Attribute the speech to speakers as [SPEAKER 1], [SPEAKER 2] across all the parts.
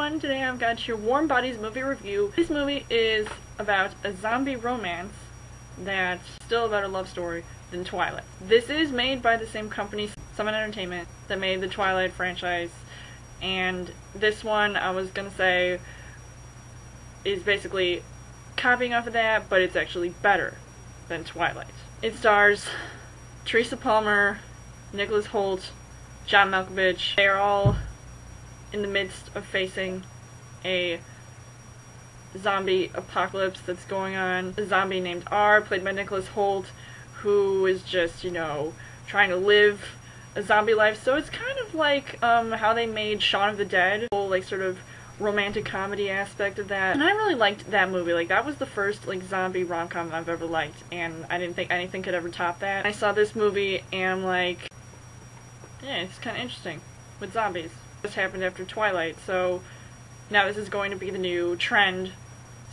[SPEAKER 1] everyone, today I've got your Warm Bodies movie review. This movie is about a zombie romance that's still about a love story than Twilight. This is made by the same company, Summon Entertainment, that made the Twilight franchise, and this one, I was gonna say, is basically copying off of that, but it's actually better than Twilight. It stars Teresa Palmer, Nicholas Hoult, John Malkovich. They are all in the midst of facing a zombie apocalypse that's going on. A zombie named R, played by Nicholas Hoult, who is just, trying to live a zombie life. So it's kind of like how they made Shaun of the Dead, whole like sort of romantic comedy aspect of that. And I really liked that movie. Like, that was the first like zombie rom-com I've ever liked, and I didn't think anything could ever top that. I saw this movie and I'm like, yeah, it's kind of interesting with zombies. This happened after Twilight, so now this is going to be the new trend.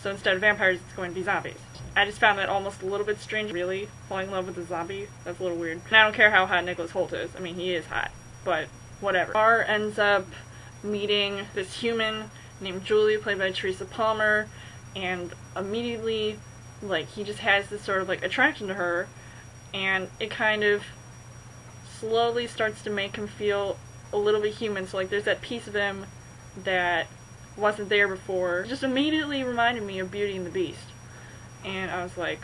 [SPEAKER 1] So instead of vampires, it's going to be zombies. I just found that almost a little bit strange, really, falling in love with a zombie. That's a little weird. And I don't care how hot Nicholas Hoult is. I mean, he is hot, but whatever. R ends up meeting this human named Julie, played by Teresa Palmer, and immediately, like, he just has this sort of, like, attraction to her, and it kind of slowly starts to make him feel a little bit human. So like, there's that piece of him that wasn't there before. It just immediately reminded me of Beauty and the Beast, and I was like,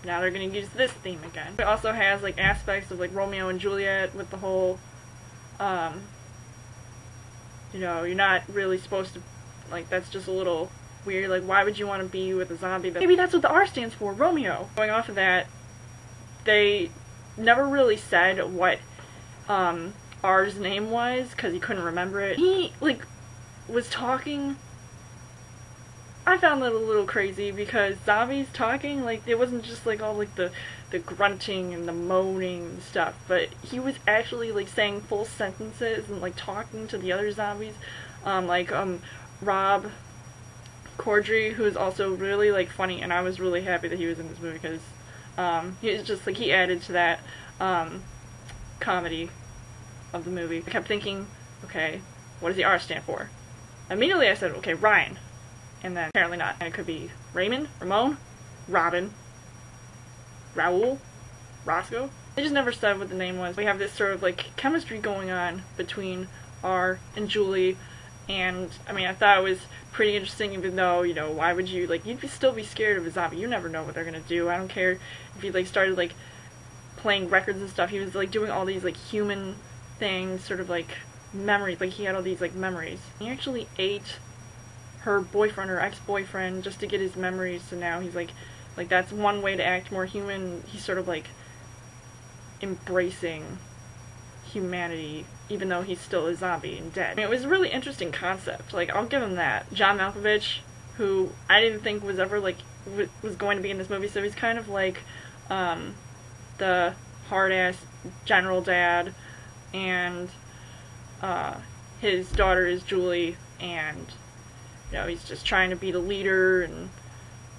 [SPEAKER 1] now they're gonna use this theme again. It also has like aspects of like Romeo and Juliet with the whole you're not really supposed to, like, that's just a little weird. Like, why would you want to be with a zombie? Maybe that's what the R stands for, Romeo. Going off of that, they never really said what R's name was, because he couldn't remember it. He, like, was talking. I found that a little crazy, because zombies talking, like, it wasn't just, like, all, like, the grunting and the moaning and stuff, but he was actually, like, saying full sentences and, like, talking to the other zombies. Rob Corddry, who's also really, like, funny, and I was really happy that he was in this movie, because he was just, like, he added to that comedy of the movie. I kept thinking, okay, what does the R stand for? Immediately I said, okay, Ryan. And then apparently not. And it could be Raymond, Ramon, Robin, Raoul, Roscoe. They just never said what the name was. We have this sort of like chemistry going on between R and Julie, and I mean, I thought it was pretty interesting, even though, why would you, like, you'd still be scared of a zombie. You never know what they're gonna do. I don't care if he, like, started, like, playing records and stuff. He was, like, doing all these, like, human things, sort of, like, memories. Like, he had all these, like, memories. He actually ate her boyfriend, or ex-boyfriend, just to get his memories, so now he's, like, that's one way to act more human. He's sort of, like, embracing humanity, even though he's still a zombie and dead. I mean, it was a really interesting concept. Like, I'll give him that. John Malkovich, who I didn't think was ever, like, was going to be in this movie, so he's kind of like, the hard-ass general dad, and, his daughter is Julie, and, he's just trying to be the leader and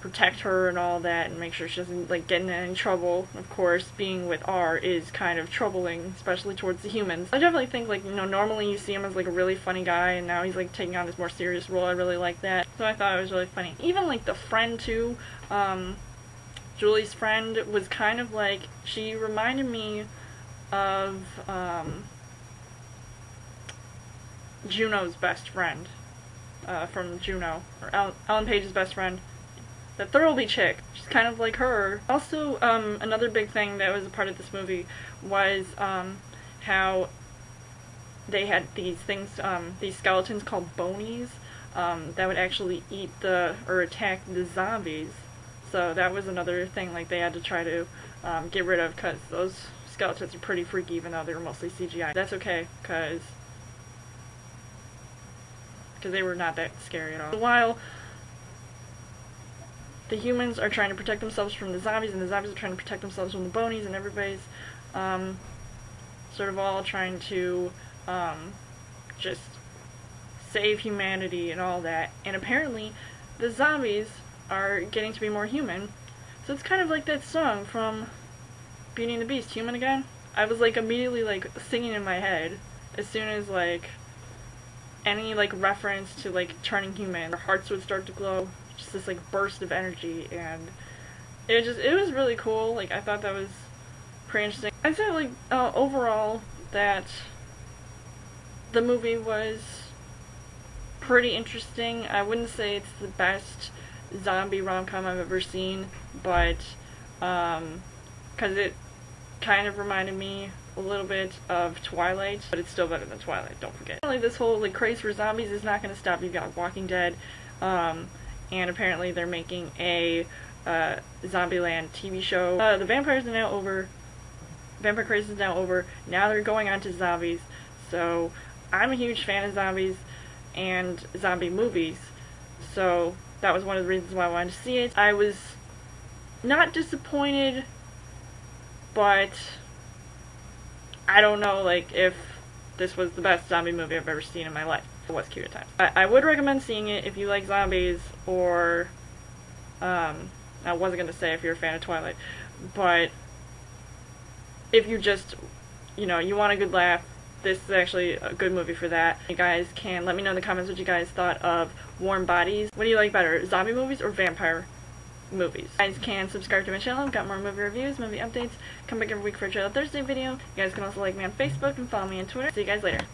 [SPEAKER 1] protect her and all that, and make sure she doesn't, like, get in any trouble. Of course, being with R is kind of troubling, especially towards the humans. I definitely think, like, normally you see him as, like, a really funny guy, and now he's, like, taking on this more serious role. I really like that. So I thought it was really funny. Even, like, the friend, too, Julie's friend was kind of like, she reminded me of, Juno's best friend, from Juno, or Ellen Page's best friend. The Thirlby chick. She's kind of like her. Also, another big thing that was a part of this movie was, how they had these things, these skeletons called bonies, that would actually eat or attack the zombies. So that was another thing, like, they had to try to, get rid of, because those skeletons are pretty freaky, even though they were mostly CGI. That's okay, because they were not that scary at all. While the humans are trying to protect themselves from the zombies, and the zombies are trying to protect themselves from the bonies, and everybody's sort of all trying to just save humanity and all that. And apparently the zombies are getting to be more human. So it's kind of like that song from Beauty and the Beast, Human Again. I was, like, immediately, like, singing in my head as soon as, like, any like reference to like turning human. Their hearts would start to glow, just this like burst of energy, and it was really cool. Like I thought that was pretty interesting. I'd say like overall that the movie was pretty interesting. I wouldn't say it's the best zombie rom-com I've ever seen, but because it kind of reminded me a little bit of Twilight, but it's still better than Twilight, don't forget. Apparently this whole like craze for zombies is not going to stop. You've got Walking Dead, and apparently they're making a Zombieland TV show. The vampires are now over. Vampire craze is now over. Now they're going on to zombies. So I'm a huge fan of zombies and zombie movies. So that was one of the reasons why I wanted to see it. I was not disappointed, but I don't know like if this was the best zombie movie I've ever seen in my life. It was cute at times. I would recommend seeing it if you like zombies, or I wasn't going to say if you're a fan of Twilight, but if you just, you want a good laugh, this is actually a good movie for that. You guys can let me know in the comments what you guys thought of Warm Bodies. What do you like better, zombie movies or vampire movies? You guys can subscribe to my channel. I've got more movie reviews, movie updates. Come back every week for a Trailer Thursday video. You guys can also like me on Facebook and follow me on Twitter. See you guys later.